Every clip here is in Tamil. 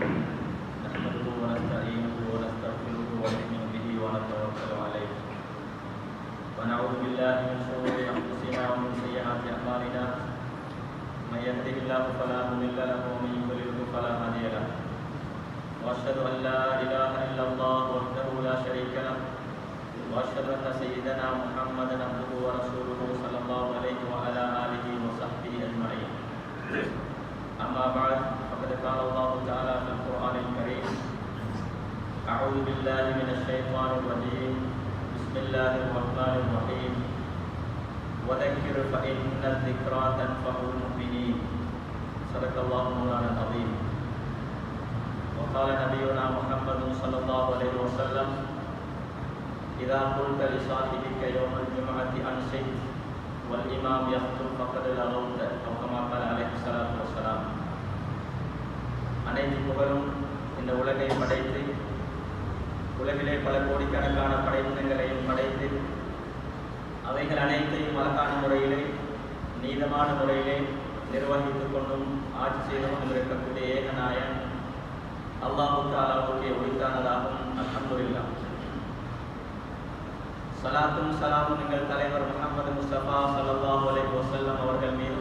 نحمده ونستعينه ونستغفره ونؤمن به ونتوكل عليه ونعوذ بالله من شرور أنفسنا ومن سيئات أعمالنا من يهده الله فلا مضل له ومن يضلل فلا هادي له وأشهد أن لا إله إلا الله وحده لا شريك له وأشهد أن سيدنا محمدا عبده ورسوله صلى الله عليه وعلى آله وصحبه أجمعين. أما بعد فقد قال الله تعالى في القرآن الكريم: أعوذ بالله من الشيطان الرجيم بسم الله الرحمن الرحيم وذكر فإن الذكرى تنفع المؤمنين. صدق الله مولانا العظيم. وقال نبينا محمد صلى الله عليه وسلم: إذا قلت لصاحبك يوم الجمعة أنصت والإمام يخطب فقد لغوت أو كما قال عليه الصلاة والسلام. அனைத்து புகழும் இந்த உலகை படைத்து உலகிலே பல கோடிக்கணக்கான படைப்பினங்களையும் படைத்து அவைகள் அனைத்தையும் அழகான முறையிலே நீதமான முறையிலே நிர்வகித்துக் கொண்டும் ஆட்சி செய்து கொண்டும் இருக்கக்கூடிய ஏகநாயன் அல்லாஹு தஆலாவுக்கே உரித்தானதாகும். அல்ஹம்துலில்லாஹ். சலாத்தும் சலாமும் எங்கள் தலைவர் முஹம்மது முஸ்தபா ஸல்லல்லாஹு அலைஹி வஸல்லம் அவர்கள் மீது,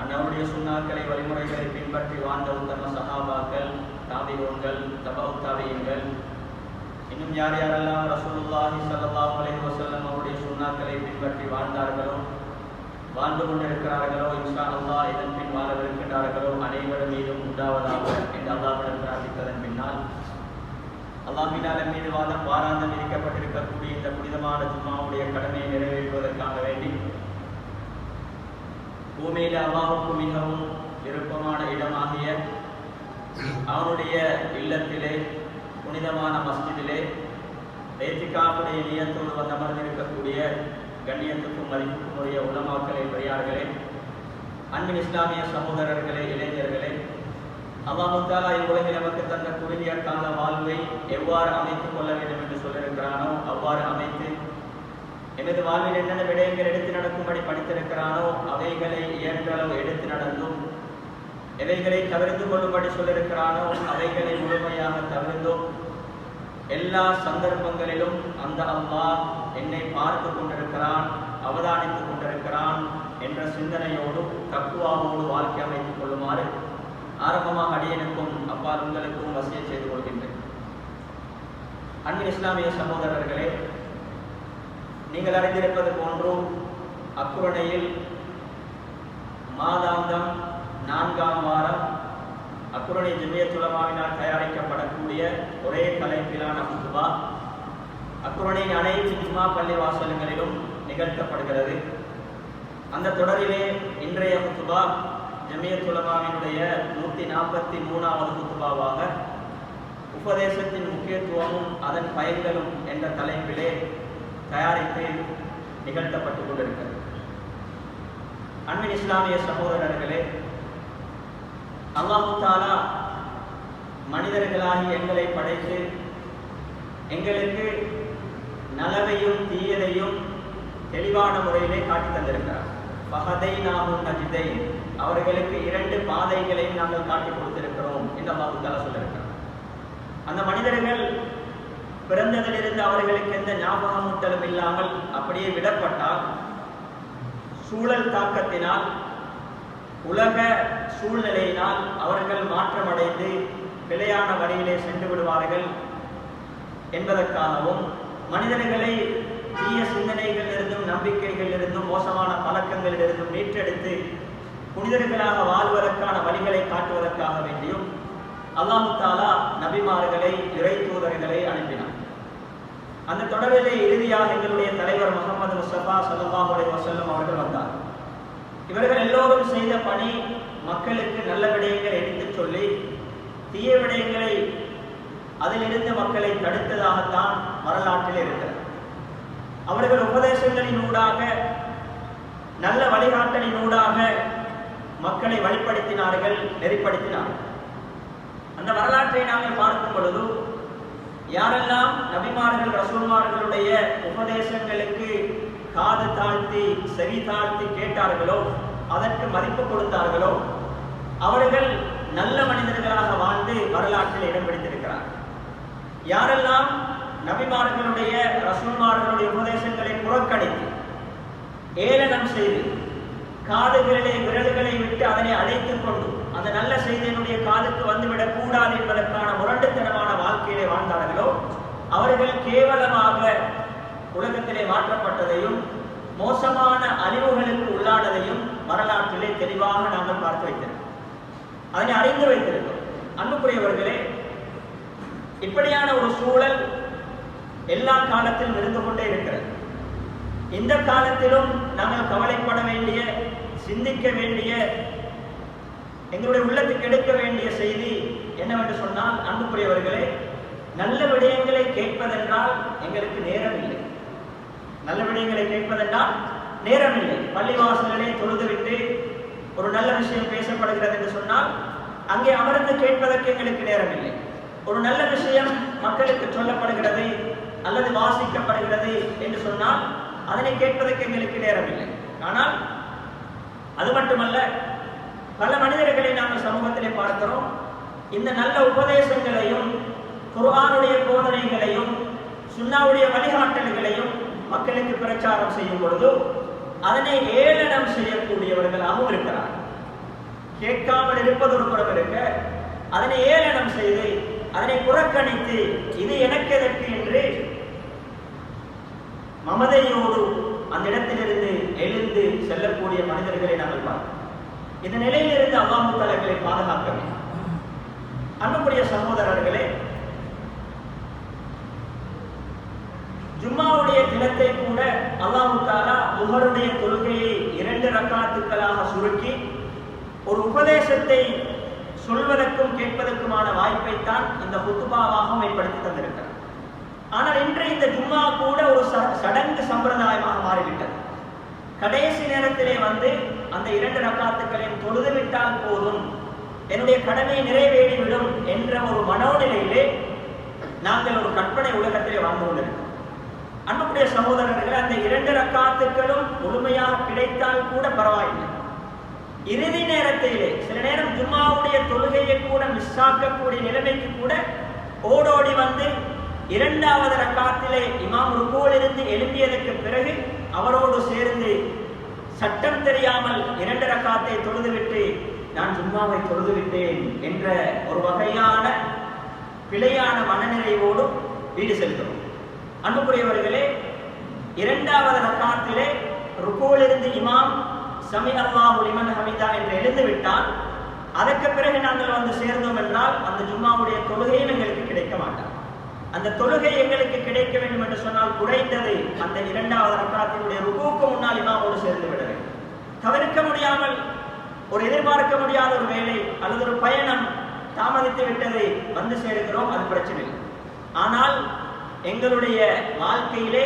அன்னவருடைய சுன்னாக்களை வழிமுறைகளை பின்பற்றி வாழ்ந்த உத்தம சஹாபாக்கள், தாபிஊன்கள், தபஉ தாபிஈன்கள், இன்னும் யார் யாரெல்லாம் ரசூலுல்லாஹி ஸல்லல்லாஹு அலைஹி வஸல்லம் அவருடைய சுன்னாக்களை பின்பற்றி வாழ்ந்தார்களோ, வாழ்ந்து கொண்டிருக்கிறார்களோ, இன்ஷா அல்லாஹ் இதன் பின் வாழவிருக்கின்றார்களோ அனைவரும் மீதும் உண்டாவதாக என்று அல்லாஹ்விடம் பிரார்த்தித்ததன் பின்னால், அல்லாஹ்வினால் மீது வாராந்தம் விதிக்கப்பட்டிருக்கக்கூடிய இந்த புனிதமான ஜும்மாவுடைய கடமையை நிறைவேற்றுவதற்காக வேண்டி பூமியில் அல்லாஹுக்கு மிகவும் விருப்பமான இடமாகிய அவனுடைய இல்லத்திலே புனிதமான மஸ்ஜிதிலே இத்திகாஃபுடைய நியத்தோடு வந்து அமர்ந்திருக்கக்கூடிய கண்ணியத்துக்கும் மதிப்புக்கும் உரிய உலமாக்களே, பெரியார்களே, அன்பின் இஸ்லாமிய சகோதரர்களே, இளைஞர்களே, அல்லாஹ் தஆலா இவ்வுலகில் நமக்கு தந்த குறுகிய கால வாழ்வை எவ்வாறு அமைத்துக் கொள்ள வேண்டும் என்று சொல்லியிருக்கிறானோ அவ்வாறு அமைத்து எனது வாழ்வில் என்னென்ன விடயங்கள் எடுத்து நடக்கும்படி படித்திருக்கிறானோ அவைகளை இயன்றளவு எடுத்து நடந்தும், எவைகளை தவிர்த்து கொள்ளும்படி சொல்லியிருக்கிறானோ அவைகளை முழுமையாக தவிர்த்தும், எல்லா சந்தர்ப்பங்களிலும் அந்த அல்லாஹ் என்னை பார்த்து கொண்டிருக்கிறான், அவதானித்துக் கொண்டிருக்கிறான் என்ற சிந்தனையோடும் தக்குவாவோடு வாழ்க்கை அமைத்துக் கொள்ளுமாறு ஆரம்பமாக அடியனுக்கும் அப்பால் உங்களுக்கும் வசியத் செய்து கொள்கின்றேன். அன்பின் இஸ்லாமிய சகோதரர்களே, நீங்கள் அறிந்திருப்பது போன்று அக்குரணையில் மாதாந்தம் 4ஆம் வாரம் அக்குரணை ஜமியத் உலமாவினால் தயாரிக்கப்படக்கூடிய ஒரே தலைப்பிலான குத்துபா அக்குரணையின் அனைத்து ஜும்மா பள்ளி வாசல்களிலும் நிகழ்த்தப்படுகிறது. அந்த தொடரிலே இன்றைய குத்துபா ஜமியத் உலமாவினுடைய 143வது குத்துபாவாக உபதேசத்தின் முக்கியத்துவமும் அதன் பயன்களும் என்ற தலைப்பிலே தயாரித்து நிகழ்த்தப்பட்டுக் கொண்டிருக்கிறது. அன்பின் இஸ்லாமிய சகோதரர்களே, அல்லாஹ் தஆலா மனிதர்களாகி எங்களை படைத்து எங்களுக்கு நலவையும் தீயதையும் தெளிவான முறையிலே காட்டி தந்திருக்கிறார். ஃபஹதைனாஹு நஜ்தைன், அவர்களுக்கு 2 பாதைகளையும் நாங்கள் காட்டி கொடுத்திருக்கிறோம் என்று அல்லாஹ் தஆலா சொல்லியிருக்கிறார். அந்த மனிதர்கள் பிறந்ததிலிருந்து அவர்களுக்கு எந்த ஞாபகமூட்டலும் இல்லாமல் அப்படியே விடப்பட்டால், சூழல் தாக்கத்தினால், உலக சூழ்நிலையினால் அவர்கள் மாற்றமடைந்து பிழையான வழியிலே சென்று விடுவார்கள் என்பதற்காகவும், மனிதர்களை தீய சிந்தனைகளிலிருந்தும் நம்பிக்கைகளிலிருந்தும் மோசமான பழக்கங்களிலிருந்தும் மீட்டெடுத்து புனிதர்களாக வாழ்வதற்கான வழிகளை காட்டுவதற்காக வேண்டியும் அல்லாஹ் தஆலா நபிமார்களை, இறை தூதர்களை அனுப்பினார். அந்த தொடரிலே இறுதியாக எங்களுடைய தலைவர் முஹம்மது முஸ்தபா ஸல்லல்லாஹு அலைஹி வஸல்லம் அவர்கள் வந்தார். இவர்கள் எல்லோரும் செய்த பணி மக்களுக்கு நல்ல விடயங்களை எடுத்துச் சொல்லி தீய விடயங்களை அதிலிருந்து மக்களை தடுத்ததாகத்தான் வரலாற்றில் இருக்கிறது. அவர்கள் உபதேசங்களின் ஊடாக, நல்ல வழிகாட்டலின் ஊடாக மக்களை வழிப்படுத்தினார்கள், நெறிப்படுத்தினார்கள். அந்த வரலாற்றை நாங்கள் பார்க்கும் பொழுது யாரெல்லாம் நபிமார்கள், ரசூல்மார்களுடைய உபதேசங்களுக்கு காது தாழ்த்தி செவி தாழ்த்தி கேட்டார்களோ, அதற்கு மதிப்பு கொடுத்தார்களோ, அவர்கள் நல்ல மனிதர்களாக வாழ்ந்து வரலாற்றில் இடம் பிடித்திருக்கிறார். யாரெல்லாம் நபிமார்களுடைய ரசூல்மார்களுடைய உபதேசங்களை புறக்கணித்து ஏளனம் செய்து காதுகளிலே விரல்களை விட்டு அதனை அடைத்துக் கொண்டு அந்த நல்ல செய்தியினுடைய காதுக்கு வந்துவிடக் கூடாது என்பதற்கான முரண்டுத்தனமான வாழ்க்கையிலே வாழ்ந்தார்களோ அவர்கள் கேவலமாக உலகத்திலே மாற்றப்பட்டதையும் மோசமான அழிவுகளுக்கு உள்ளானதையும் வரலாற்றிலே தெளிவாக நாங்கள் பார்த்து வைத்திருக்கிறோம், அதனை அறிந்து வைத்திருக்கிறோம். அன்புக்குரியவர்களே, இப்படியான ஒரு சூழல் எல்லா காலத்திலும் இருந்து கொண்டே இருக்கிறது. இந்த காலத்திலும் நாங்கள் கவலைப்பட வேண்டிய, சிந்திக்க வேண்டிய, எங்களுடைய உள்ளத்துக்கு எடுக்க வேண்டிய செய்தி என்னவென்று சொன்னால், அன்புக்குரியவர்களே, நல்ல விடயங்களை கேட்பதென்றால் எங்களுக்கு நேரம் இல்லை. நல்ல விடயங்களை கேட்பதென்றால் நேரம் இல்லை. பள்ளிவாசல்களே தொழுதுவிட்டு ஒரு நல்ல விஷயம் பேசப்படுகிறது என்று சொன்னால் அங்கே அமர்ந்து கேட்பதற்கு எங்களுக்கு நேரம் இல்லை. ஒரு நல்ல விஷயம் மக்களுக்கு சொல்லப்படுகிறது அல்லது வாசிக்கப்படுகிறது என்று சொன்னால் அதனை கேட்பதற்கு எங்களுக்கு நேரம் இல்லை. ஆனால் அது மட்டுமல்ல, பல மனிதர்களை நாங்கள் சமூகத்திலே பார்க்கிறோம், இந்த நல்ல உபதேசங்களையும் குர்ஆனுடைய போதனைகளையும் சுன்னாவுடைய வழிகாட்டல்களையும் மக்களுக்கு பிரச்சாரம் செய்யும் பொழுது அதனை ஏளனம் செய்யக்கூடியவர்களாகவும் இருக்கிறார். கேட்காமல் இருப்பது ஒரு புறம் இருக்க, அதனை ஏளனம் செய்து அதனை புறக்கணித்து இது எனக்கு எதற்கு என்று மமதையோடு அந்த இடத்திலிருந்து எழுந்து செல்லக்கூடிய மனிதர்களை நாங்கள் பார்க்கிறோம். இந்த நிலையிலிருந்து அல்லாஹ் தஆலா பாதுகாக்க வேண்டும். அன்புக்குரிய சகோதரர்களே, ஜும்மாவுடைய தினத்தை கூட அல்லாஹ் தஆலா முஹருடைய தொழுகையை 2 ரக்காத்துக்களாக சுருக்கி ஒரு உபதேசத்தை சொல்வதற்கும் கேட்பதற்குமான வாய்ப்பை தான் இந்த குத்துபாவாக ஏற்படுத்தி தந்திருக்கிறார். ஆனால் இன்று இந்த ஜும்மா கூட ஒரு சடங்கு சம்பிரதாயமாக மாறிவிட்டது. கடைசி நேரத்திலே வந்து அந்த 2 ரக்காத்துக்களையும் தொழுதுவிட்டால் போதும், என்னுடைய கடமையை நிறைவேறிவிடும் என்ற ஒரு மனோநிலையிலே நாங்கள் ஒரு கற்பனை உலகத்திலே வாழ்ந்து கொண்டிருக்கிறோம். அன்புடைய சகோதரர்களே, அந்த 2 ரக்காத்துக்களும் முழுமையாக கிடைத்தால் கூட பரவாயில்லை. இறுதி நேரத்திலே சில நேரம் ஜும்மாவுடைய தொழுகையை கூட மிஸ் ஆக்கக்கூடிய நிலைமைக்கு கூட ஓடோடி வந்து 2வது ரக்காத்திலே இமாம் ருக்குவிலிருந்து எழும்பியதற்கு பிறகு அவரோடு சேர்ந்து சட்டம் தெரியாமல் 2 ரக்காத்தை தொழுதுவிட்டு நான் ஜும்மாவை தொழுதுவிட்டேன் என்ற ஒரு வகையான பிழையான மனநிறைவோடு வீடு செல்கிறோம். அன்புக்குரியவர்களே, 2வது ரக்காத்திலே ருக்குவிலிருந்து இமாம் சமி அல்லாஹு லிமன் ஹமிதா என்று எழுந்துவிட்டால் அதற்கு பிறகு நாங்கள் வந்து சேர்ந்தோம் என்றால் அந்த ஜும்மாவுடைய தொழுகையும் எங்களுக்கு கிடைக்க மாட்டார். அந்த தொழுகை எங்களுக்கு கிடைக்க வேண்டும் என்று சொன்னால் குறைந்தது அந்த 2வது ரக்காத்தினுடைய ருக்குவுக்கு முன்னால் இமாமோடு சேர்ந்து விட வேண்டும். தவிர்க்க முடியாமல் ஒரு எதிர்பார்க்க முடியாத ஒரு வேலை அல்லது ஒரு பயணம் தாமதித்து விட்டதை வந்து சேர்க்கிறோம், அது பிரச்சனை இல்லை. ஆனால் எங்களுடைய வாழ்க்கையிலே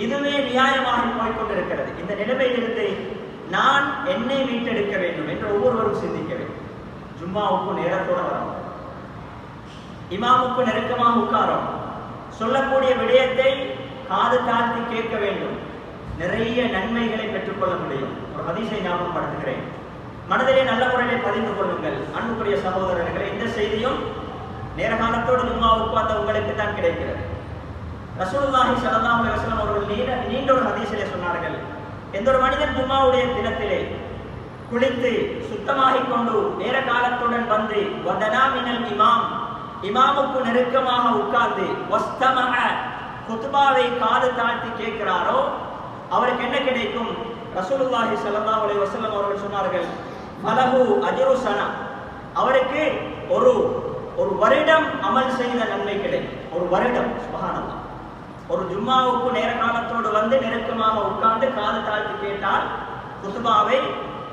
இதுவே நியாயமாக போய்கொண்டிருக்கிறது. இந்த நிலைமையிலிருந்து நான் என்னை மீட்டெடுக்க வேண்டும் என்று ஒவ்வொருவரும் சிந்திக்க வேண்டும். ஜும்மாவுக்கு நேரத்தோடு வரும், இமாமுக்கு நெருக்கமாக உட்காரும், சொல்லக்கூடிய விடயத்தை காது தாழ்த்தி கேட்க வேண்டும், நிறைய நன்மைகளை பெற்றுக்கொள்ள முடியும். ஒரு ஹதீஸை ஞாபகப்படுத்துகிறேன், மனதிலே நல்ல முறையிலே பதிந்து கொள்ளுங்கள். அன்புக்குரிய சகோதரர்களே, இந்த செய்தியும் நேர காலத்தோடு ஜும்மாவுக்கு வந்த உங்களுக்கு தான் கிடைக்கிறது. ரசூலுல்லாஹி ஸல்லல்லாஹு அலைஹி வஸல்லம் அவர்கள் நீண்ட ஒரு ஹதீஸிலே சொன்னார்கள், எந்த ஒரு மனிதன் ஜும்மாவுடைய தினத்திலே குளித்து சுத்தமாகிக் கொண்டு நேர காலத்துடன் வந்து வதனா மினல் இமாம், இமாமுக்கு நெருக்கமாக உட்கார்ந்து வஸ்தமஅ குத்பாவை காது தாழ்த்தி கேட்கிறாரோ அவருக்கு என்ன கிடைக்கும்? ரசூலுல்லாஹி ஸல்லல்லாஹு அலைஹி வஸல்லம் அவர்கள் சொன்னார்கள், ஃபலஹு அஜ்ரு ஸனா, அவருக்கு ஒரு வருடம் அமல் செய்த நன்மை கிடைக்கும். ஒரு வருடம். சுப்ஹானல்லாஹ். ஒரு ஜும்மாவுக்கு நேர காலத்தோடு வந்து நெருக்கமாக உட்கார்ந்து காது தாழ்த்தி கேட்டால், குத்பாவை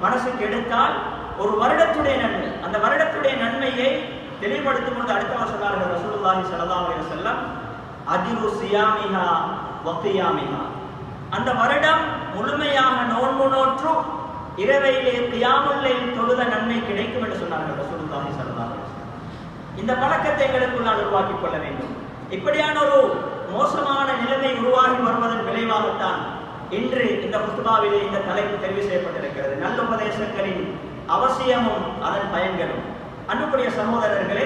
மனசுக்கு எடுத்தால் ஒரு வருடத்துடைய நன்மை. அந்த வருடத்துடைய நன்மையை தெளிவுபடுத்தும் போது அடுத்தவர் சொன்னார்கள் ரசூலுல்லாஹி ஸல்லல்லாஹு அலைஹி வஸல்லம், அஜ்ரு சியாமிஹா வ கியாமிஹா, அந்த வருடம் முழுமையாக நோன்பு நோற்று இரவையிலே கியாமுல் லைல் தொழுத நன்மை கிடைக்கும் என்று சொன்னார்கள் ரசூலுல்லாஹி ஸல்லல்லாஹு அலைஹி வஸல்லம். இந்த பழக்கத்தை எங்களுக்குள்ளால் உருவாக்கிக் கொள்ள வேண்டும். இப்படியான ஒரு மோசமான நிலைமை உருவாகி வருவதன் விளைவாகத்தான் இன்று இந்த குத்பாவிலே இந்த தலைப்பு தெரிவு செய்யப்பட்டிருக்கிறது. நல்ல உபதேசங்களின் அவசியமும் அதன் பயன்களும். அன்புக்குரிய சகோதரர்களே,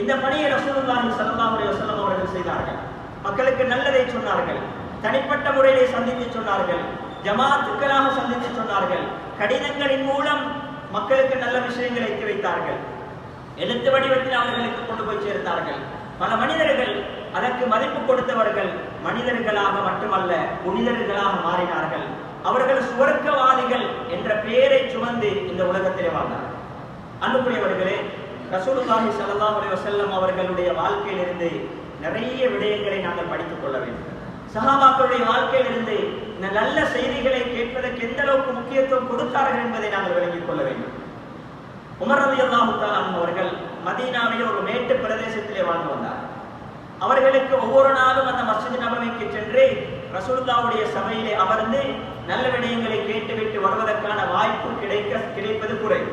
இந்த பணியை ரசூலுல்லாஹி ஸல்லல்லாஹு அலைஹி வஸல்லம் அவர்கள் செய்தார்கள். மக்களுக்கு நல்லதை சொன்னார்கள், தனிப்பட்ட முறையிலே சந்தித்து சொன்னார்கள், ஜமாத்துக்களாக சந்தித்து சொன்னார்கள், கடிதங்களின் மூலம் மக்களுக்கு நல்ல விஷயங்களை எத்தி வைத்தார்கள், எழுத்து வடிவத்தில் அவர்களுக்கு கொண்டு போய் சேர்த்தார்கள். பல மனிதர்கள் அதற்கு மதிப்பு கொடுத்தவர்கள் மனிதர்களாக மட்டுமல்ல புனிதர்களாக மாறினார்கள். அவர்கள் சுவர்க்கவாதிகள் என்ற பெயரை சுமந்து இந்த உலகத்திலே வாழ்ந்தார்கள். அன்புக்குரியவர்களே, ரசூலுல்லாஹி ஸல்லல்லாஹு அலைஹி வஸல்லம் அவர்களுடைய வாழ்க்கையிலிருந்து நிறைய விடயங்களை நாங்கள் படித்துக் கொள்ள வேண்டும். சஹாபாக்களுடைய வாழ்க்கையிலிருந்து இந்த நல்ல செய்திகளை கேட்பதற்கு எந்த அளவுக்கு முக்கியத்துவம் கொடுத்தார்கள் என்பதை நாங்கள் விளங்கிக் கொள்ள வேண்டும். உமர் ரலியல்லாஹு தஆலா அவர்கள் மதீனாவிலே ஒரு மேட்டு பிரதேசத்திலே வாழ்ந்து வந்தார். அவர்களுக்கு ஒவ்வொரு நாளும் அந்த மஸ்ஜித் நபவிக்கு சென்று ரசூலுல்லாஹ்வுடைய சபையிலே அமர்ந்து நல்ல விடயங்களை கேட்டுவிட்டு வருவதற்கான வாய்ப்பு கிடைப்பது குறைவு.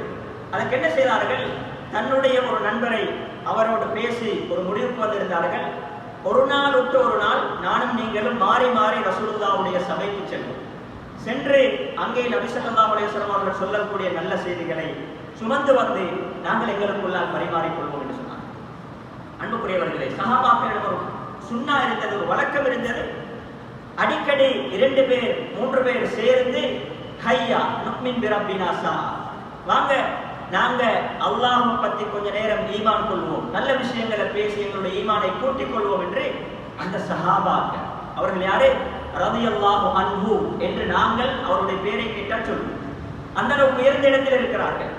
அதற்கு என்ன செய்தார்கள்? தன்னுடைய ஒரு நண்பரை அவரோடு பேசி ஒரு முடிவுக்கு வந்திருந்தார்கள். ஒரு நாள் விட்டு ஒரு நாள் நானும் நீங்களும் மாறி மாறி ரசூலுல்லாஹ்வுடைய சபைக்கு சென்று அங்கே நபி ஸல்லல்லாஹு அலைஹி வஸல்லம் அவர்கள் சொல்லக்கூடிய நல்ல செய்திகளை சுமந்து வந்து நாங்கள் எங்களுக்குள்ளால் பரிமாறிக்கொள்வோம் என்று சொன்னார். அன்புக்குரியவர்களே, சஹாபாக்களிடம் ஒரு சுன்னா இருந்தது, ஒரு வழக்கம் இருந்தது. அடிக்கடி 2 பேர் 3 பேர் சேர்ந்து ஹையா நுக்மின் பிரப்பினா ஸா, வாங்க நாங்க அல்லாஹ்வை பத்தி கொஞ்ச நேரம் ஈமான் கொள்வோம், நல்ல விஷயங்களை பேசி எங்களுடைய ஈமானை கூட்டிக் கொள்வோம் என்று அந்த சஹாபாக்கள், அவர்கள் யாரே ரலியல்லாஹு அன்ஹு என்று நாங்கள் அவருடைய பேரை கேட்டால் சொல்லுவோம். அந்த அளவுக்கு உயர்ந்த இடத்தில் இருக்கிறார்கள்.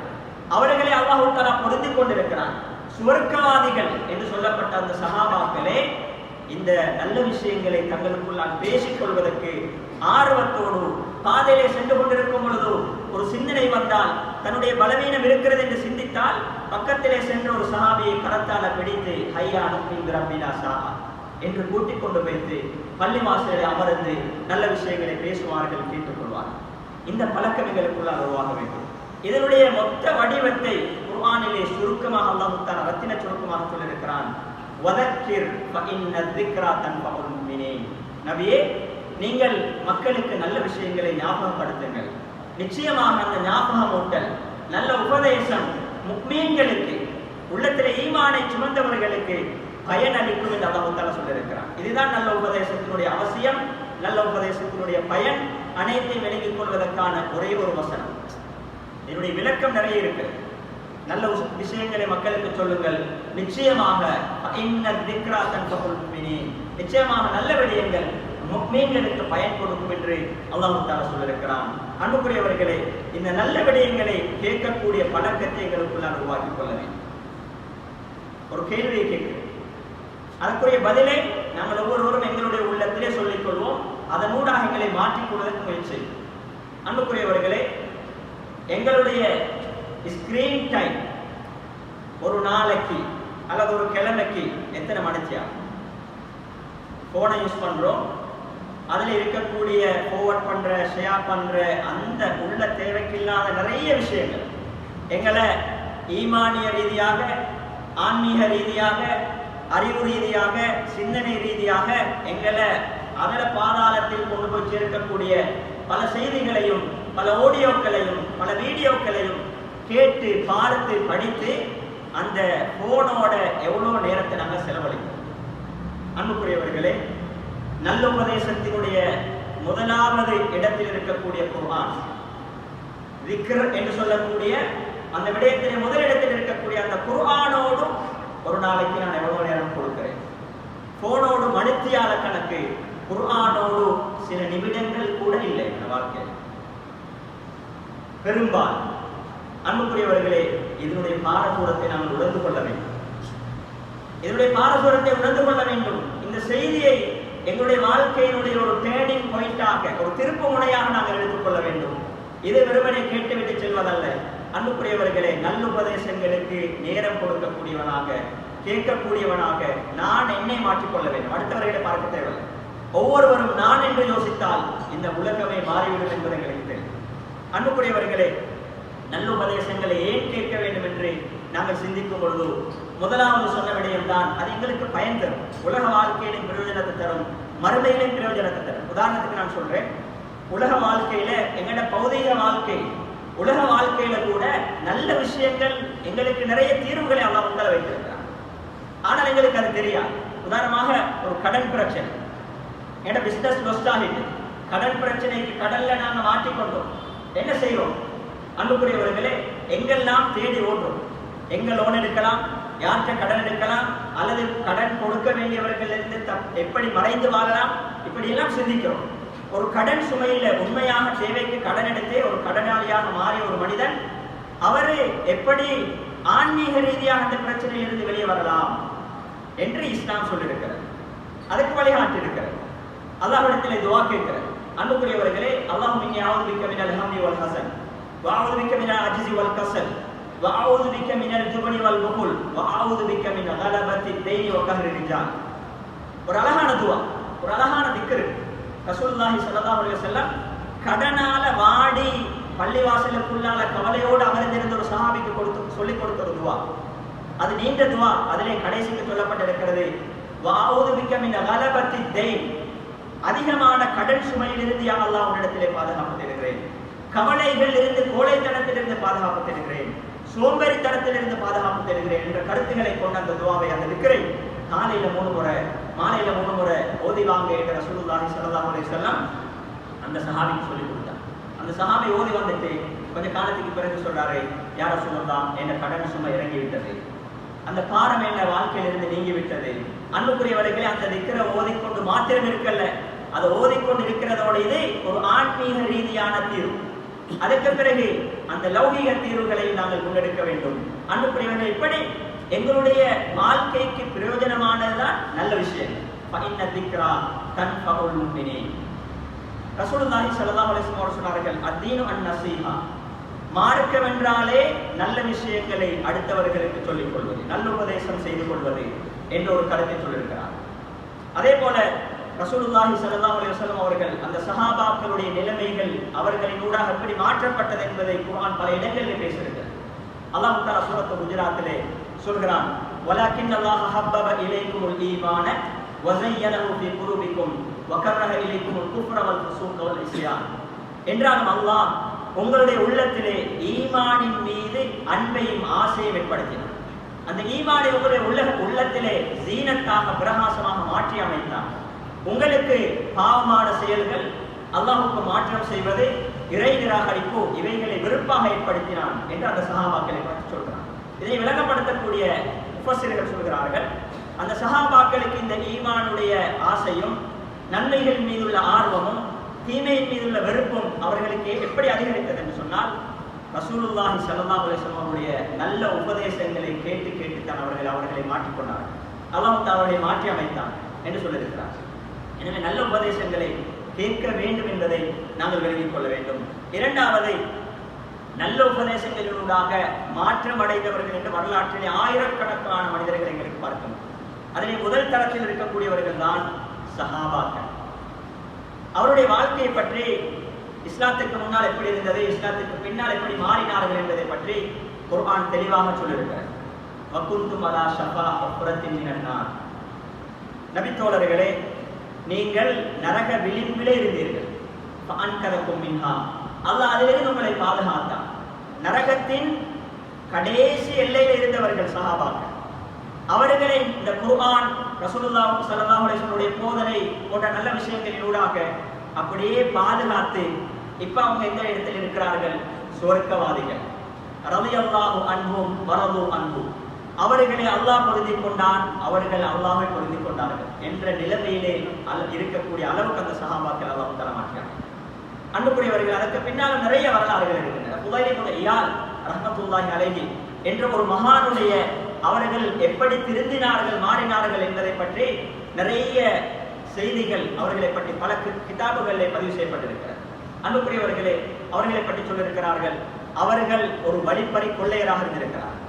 அவர்களை அல்லாஹ் தஆலா பொருந்திக் கொண்டிருக்கிறார். சுவர்க்கவாதிகள் என்று சொல்லப்பட்ட அந்த சஹாபாக்களே இந்த நல்ல விஷயங்களை தங்களுக்குள்ளால் பேசிக் கொள்வதற்கு ஆர்வத்தோடு பாதையிலே சென்று கொண்டிருக்கும் பொழுது ஒரு சிந்தனை வந்தால், தன்னுடைய பலவீனம் இருக்கிறது என்று சிந்தித்தால், பக்கத்திலே சென்ற ஒரு சஹாபியை கரத்தால பிடித்து ஹையா நுக்மின் பிரப்பினா ஸா என்று கூட்டிக் கொண்டு வைத்து பள்ளி வாசலிலே அமர்ந்து நல்ல விஷயங்களை பேசுவார்கள், கேட்டுக்கொள்வார்கள். இந்த பழக்கம் எங்களுக்குள்ளால் உருவாக வேண்டும். இதனுடைய மொத்த வடிவத்தை குர்ஆனிலே சுருக்கமாக அல்லாஹ் தஆலா ரத்தின சுருக்கமாக சொல்லியிருக்கிறான். வதக்கிர் ஃபஇன்ன ذிக்ரா தன்ஃபஉல் முஃமினீன். நபியே, நீங்கள் மக்களுக்கு நல்ல விஷயங்களை ஞாபகப்படுத்துங்கள். நிச்சயமாக அந்த ஞாபகமூட்டல், நல்ல உபதேசம் முஃமின்களுக்கு, உள்ளத்திலே ஈமானை சுமந்தவர்களுக்கு பயனளிக்கும் என்று அல்லாஹ் தஆலா சொல்லியிருக்கிறான். இதுதான் நல்ல உபதேசத்தினுடைய அவசியம், நல்ல உபதேசத்தினுடைய பயன். அனைத்தையும் விளங்கிக் கொள்வதற்கான ஒரே ஒரு வசனம். இதனுடைய விளக்கம் நிறைய இருக்கு. நல்ல விஷயங்களை மக்களுக்கு சொல்லுங்கள், நிச்சயமாக நிச்சயமாக நல்ல விடயங்கள் முஃமின்களுக்கு பயன் கொடுக்கும் என்று அல்லாஹ் தஆலா சொல்லியிருக்கிறான். அன்புக்குரியவர்களே, இந்த நல்ல விடயங்களை கேட்கக்கூடிய பழக்கத்தை எங்களுக்குள்ளால் உருவாக்கிக் கொள்ள வேண்டும். ஒரு கேள்வியை கேட்கிறேன், அதற்குரிய பதிலை நாங்கள் ஒவ்வொருவரும் எங்களுடைய உள்ளத்திலே சொல்லிக் கொள்வோம். அதனூடாக எங்களை மாற்றிக் கொள்வதற்கு முயற்சி. அன்புக்குரியவர்களே, எங்களுடைய ஸ்கிரீன் டைம் ஒரு நாளைக்கு அல்லது ஒரு கிழமைக்கு எத்தனை மணிச்சியா போனை யூஸ் பண்றோம்? அதில் இருக்கக்கூடிய ஃபார்வர்ட் பண்ற, ஷேர் பண்ற அந்த உள்ள தேவைக்கு இல்லாத நிறைய விஷயங்கள் எங்களை ஈமானிய ரீதியாக, ஆன்மீக ரீதியாக, அறிவு ரீதியாக, சிந்தனை ரீதியாக எங்களை அதில் பாதாளத்தில் கொண்டு போய் சேர்க்கக்கூடிய பல செய்திகளையும், பல ஆடியோக்களையும், பல வீடியோக்களையும் கேட்டு பார்த்து படித்து அந்த போனோட எவ்வளோ நேரத்தை நாங்கள் செலவழிக்கிறோம். அன்புக்குரியவர்களே, நல்ல உபதேசத்தினுடைய முதலாவது இடத்தில் இருக்கக்கூடிய குர்ஆன், திக்ர் என்று சொல்லக்கூடிய அந்த விடயத்திலே முதலிடத்தில் இருக்கக்கூடிய அந்த குர்ஆனோடும் ஒரு நாளைக்கு நான் எவ்வளவு நேரம் கொடுக்கிறேன்? போனோடு மணித்தியால கணக்கு, குர்ஆனோடு சில நிமிடங்கள் கூட இல்லை என் வாழ்க்கை பெரும்பாலும். அன்புக்குரியவர்களே, இதனுடைய பாரதூரத்தை நாங்கள் உணர்ந்து கொள்ள வேண்டும். இதனுடைய பாரதூரத்தை உணர்ந்து கொள்ள வேண்டும். இந்த செய்தியை எங்களுடைய வாழ்க்கையினுடைய ஒரு டேர்னிங் பாயிண்டாக, ஒரு திருப்பு முனையாக நாங்கள் எடுத்துக்கொள்ள வேண்டும். இது வெறுமனை கேட்டுவிட்டு செல்வதல்ல. அன்புக்குரியவர்களே, நல்லுபதேசங்களுக்கு நேரம் கொடுக்கக்கூடியவனாக, கேட்கக்கூடியவனாக நான் என்னை மாற்றிக்கொள்ள வேண்டும். அடுத்தவர்களை பார்க்க தேவையில்லை. ஒவ்வொருவரும் நான் என்று யோசித்தால் இந்த உலகமே மாறிவிடும் என்பது எங்களுக்கு தெரியும். அன்புக்குரியவர்களே, நல்லுபதேசங்களை ஏன் கேட்க வேண்டும் என்று நாங்கள் சிந்திக்கும் பொழுது முதலாவது சொன்ன விடயம்தான் அது எங்களுக்கு பயன் தரும். உலக வாழ்க்கையிலும் பிரயோஜனத்தை தரும், மறுமையிலும் பிரயோஜனத்தை தரும். உதாரணத்துக்கு நான் சொல்றேன், உலக வாழ்க்கையில எங்களோட பௌதிக வாழ்க்கை, உலக வாழ்க்கையில கூட நல்ல விஷயங்கள் எங்களுக்கு நிறைய தீர்வுகளை அல்லாஹ் வைத்திருக்கிறார். எங்களுக்கு அது தெரியாது. உதாரணமாக ஒரு கடன் பிரச்சனை, என் பிசினஸ் லொஸ்ட் ஆகிட்டு, கடன் பிரச்சனைக்கு கடல்ல நாங்க மாட்டிக்கொண்டோம். என்ன செய்வோம்? அன்புக்குரியவர்களே, எங்கெல்லாம் தேடி ஓடுறோம். எங்க லோன் எடுக்கலாம், யார்கிட்ட கடன் எடுக்கலாம், அல்லது கடன் கொடுக்க வேண்டியவர்கள் இருந்து எப்படி மறைந்து வாழலாம், இப்படி எல்லாம் சிந்திக்கிறோம். ஒரு கடன் சுமையில உண்மையாக தேவைக்கு கடன் எடுத்து ஒரு கடனாளியாக மாறிய ஒரு மனிதன், அவரு எப்படி ஆன்மீக ரீதியாக அந்த பிரச்சனையிலிருந்து வெளியே வரலாம் என்று இஸ்லாம் சொல்லியிருக்கிறது. அதுக்கு வழிகாட்டி இருக்கிறது. அல்லாஹ்விடத்திலே துஆ கேட்கிறது. அன்புக்குரியவர்களே, அல்லாஹும்ம இன்னி அஊது பிக்க மினல் ஹம்மி வல் ஹஸன் வ அஊது பிக்க மினல் அஜ்ஸி வல் கஸல் வ அஊது பிக்க மினல் ஜுபனி வல் புகுல் வ அஊது பிக்க மின் கலபத்தி தைனி வ கஹ்ரி ரிஜால். ஒரு அழகான துஆ, ஒரு அழகான திக்ர். ரசூலுல்லாஹி ஸல்லல்லாஹு அலைஹி வஸல்லம் கடனால வாடி பள்ளிவாசலுக்குள்ளால கவலையோடு அமர்ந்திருந்த ஒரு சஹாபிக்கு சொல்லிக் கொடுத்த ஒரு துஆ. அது நீண்ட துஆ. அதிலே கடைசிக்கு சொல்லப்பட்டிருக்கிறது, வ அஊது பிக்க மின் கலபத்தி தைன். அதிகமான கடன் சுமையிலிருந்து யா அல்லாஹ் உன்னிடத்திலே பாதுகாப்பு தேடுகிறேன். கவலைகள் இருந்து, கோழைத்தனத்திலிருந்து பாதுகாப்பு தேடுகிறேன். சோம்பேறித்தனத்திலிருந்து பாதுகாப்பு தேடுகிறேன் என்ற கருத்துக்களை கொண்ட அந்த துஆவை, அந்த திக்ரை காலையில 3 முறை, மாலையில 3 முறை ஓதி வாங்க என்ற ரசூலுல்லாஹி ஸல்லல்லாஹு அலைஹி வஸல்லம் அந்த சஹாபிக்கு சொல்லிக் கொடுத்தார். அந்த சஹாபி ஓதி வந்துட்டு கொஞ்ச காலத்துக்கு பிறகு சொல்றாரு, யா ரசூலுல்லாஹ், என்ற கடன் சுமை இறங்கி விட்டது, அந்த பாரம் என்ற வாழ்க்கையிலிருந்து நீங்கி விட்டது. அன்புக்குரியவர்களே, அந்த திக்ரை ஓதிக்கொண்டு மாத்திரம் இருக்கல்ல, அதை ஓதிக்கொண்டு இருக்கிறதோட இது ஒரு ஆன்மீக ரீதியான தீர்வு. அதற்கு பிறகு அந்த லௌகிக தீர்வுகளை நாங்கள் முன்னெடுக்க வேண்டும். அன்புக்குரியவர்கள், இப்படி எங்களுடைய வாழ்க்கைக்கு பிரயோஜனமானதுதான் நல்ல விஷயம். ரசூலுல்லாஹி ஸல்லல்லாஹு அலைஹி வஸல்லம் சொன்னார்கள், அத்தீனு அன்-நஸீஹா. மார்க்கம் என்றாலே நல்ல விஷயங்களை அடுத்தவர்களுக்கு சொல்லிக் கொள்வது, நல்ல உபதேசம் செய்து கொள்வது என்ற ஒரு கருத்தை சொல்லியிருக்கிறார். அதே போல ரசூலுல்லாஹி ஸல்லல்லாஹு அலைஹி வஸல்லம் அவர்கள் அந்த சஹாபாக்களுடைய நிலைமைகள் அவர்களின் ஊடாக எப்படி மாற்றப்பட்டது என்பதை குர்ஆன் பல இடங்களில் பேசுகிறது. அல்லாஹ் தஆலா சூரத்து குஜராத்திலே சொல்கிறான், வலக்கின் அல்லாஹ் ஹப்பப இலைக்குமுல் ஈமான வஸய்யனஹு ஃபீ குலூபிக்கும் வகரஹ இலைக்குமுல் குஃப்ர வல் ஃபுசூக வல் இஸ்யான். என்றாலும் அல்லாஹ் உங்களுடைய உள்ளத்திலே ஈமானின் மீது அன்பையும் ஆசையும் ஏற்படுத்தினார். அந்த ஈமானை உங்களுடைய உள்ளத்திலே ஜீனத்தாக, பிரகாசமாக மாற்றி அமைத்தார். உங்களுக்கு பாவமான செயல்கள், அல்லாஹ்வுக்கு மாற்றம் செய்வது, இறை நிராகரிப்பு, இவைகளை வெறுப்பாக ஏற்படுத்தினான் என்று அந்த சஹாபாக்களை பற்றி சொல்கிறான். இதை விளங்கப்படுத்தக்கூடிய முஃபஸ்ஸிர்கள் சொல்கிறார்கள், அந்த சஹாபாக்களுக்கு இந்த ஈமானுடைய ஆசையும், நன்மைகள் மீதுள்ள ஆர்வமும், தீமையின் மீதுள்ள வெறுப்பும் அவர்களுக்கு எப்படி அதிகரித்தது என்று சொன்னால், ரசூலுல்லாஹி ஸல்லல்லாஹு அலைஹி வஸல்லம் அவருடைய நல்ல உபதேசங்களை கேட்டு கேட்டுத்தான் அவர்களை மாற்றிக்கொண்டார்கள். அல்லாஹ் அவர்களை மாற்றி அமைத்தான் என்று சொல்லியிருக்கிறார். எனவே நல்ல உபதேசங்களை கேட்க வேண்டும் என்பதை நாங்கள் விளங்கிக் கொள்ள வேண்டும். இரண்டாவது, நல்ல உபதேசங்களினூடாக மாற்றம் அடைந்தவர்கள் என்று வரலாற்றிலே ஆயிரக்கணக்கான மனிதர்கள் எங்களுக்கு பார்க்கணும். அதிலே முதல் தரத்தில் இருக்கக்கூடியவர்கள் தான் சஹாபாக்கள். அவருடைய வாழ்க்கையை பற்றி, இஸ்லாத்துக்கு முன்னால் எப்படி இருந்தது, இஸ்லாத்துக்கு பின்னால் எப்படி மாறினார்கள் என்பதை பற்றி குர்ஆன் தெளிவாக சொல்லியிருக்கிறது. வகுந்தும் அலா ஷஃபா ஹுஃபரத்தின் மினன் நார். நபித்தோழர்களே, நீங்கள் நரக விளிம்பிலே இருந்தீர்கள். ஃபஅன்கதகும் மின்ஹா. அல்லாஹ் அதிலிருந்து உங்களை பாதுகாத்தான். நரகத்தின் கடைசி எல்லையில் இருந்தவர்கள் சஹாபாக்கள். அவர்களை இந்த குர்ஆன், ரசூலுல்லாஹி ஸல்லல்லாஹு அலைஹி வஸல்லம் போதனை போன்ற நல்ல விஷயங்களினூடாக அப்படியே பாதுகாத்து இப்ப அவங்க எந்த இடத்தில் இருக்கிறார்கள்? சுவர்க்கவாதிகள். ரலியல்லாஹு அன்ஹும் வரது அன்ஹு. அவர்களை அல்லாஹ் பொருந்திக் கொண்டான், அவர்கள் அல்லாஹை பொருந்திக் கொண்டார்கள் என்ற நிலைமையிலே இருக்கக்கூடிய அளவுக்கு அந்த சஹாபாக்கள் அல்லாஹ் தஆலா மாற்றினார். அன்புக்குரியவர்கள், அதற்கு பின்னாலும் நிறைய வரலாறுகள் இருக்கின்றன. ஃபுதைல் இப்னு இயால் ரஹ்மத்துல்லாஹி அலைஹி என்ற ஒரு மகானுடைய அவர்கள் எப்படி திருந்தினார்கள், மாறினார்கள் என்பதை பற்றி நிறைய செய்திகள் அவர்களை பற்றி பல கிதாபுகளில் பதிவு செய்யப்பட்டிருக்கிறது. அன்புக்குரியவர்களே, அவர்களை பற்றி சொல்லியிருக்கிறார்கள், அவர்கள் ஒரு வழிப்பறி கொள்ளையராக இருந்திருக்கிறார்கள்,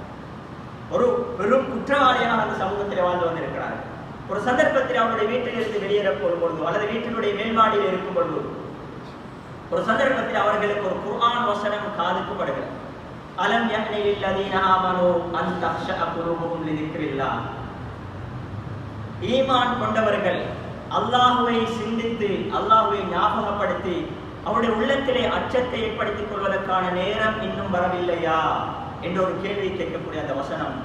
ஒரு பெரும் குற்றவாளியாக அந்த சமூகத்தில் வாழ்ந்து வந்திருக்கிறார்கள். ஒரு சந்தர்ப்பத்தில் அவருடைய வீட்டிலிருந்து வெளியேற பொழுது அல்லது வீட்டினுடைய மேல்மாடியில் இருக்கும் பொழுது ஒரு சந்தர்ப்பத்தில் அவர்களுக்கு ஒரு குர்ஆன் வசனம் காதுக்கு படுகிறது. அலம் யக்னி லில்லதீன ஆமனூ அன் தக்ஷஅ குலூபுஹும் லிதிக்ரில்லாஹ். ஈமான் கொண்டவர்கள் அல்லாஹ்வை சிந்தித்து, அல்லாஹ்வை ஞாபகப்படுத்தி அவருடைய உள்ளத்திலே அச்சத்தை ஏற்படுத்திக் கொள்வதற்கான நேரம் இன்னும் வரவில்லையா என்ற ஒரு கேள்வி கேட்கக்கூடிய அந்த வசனம்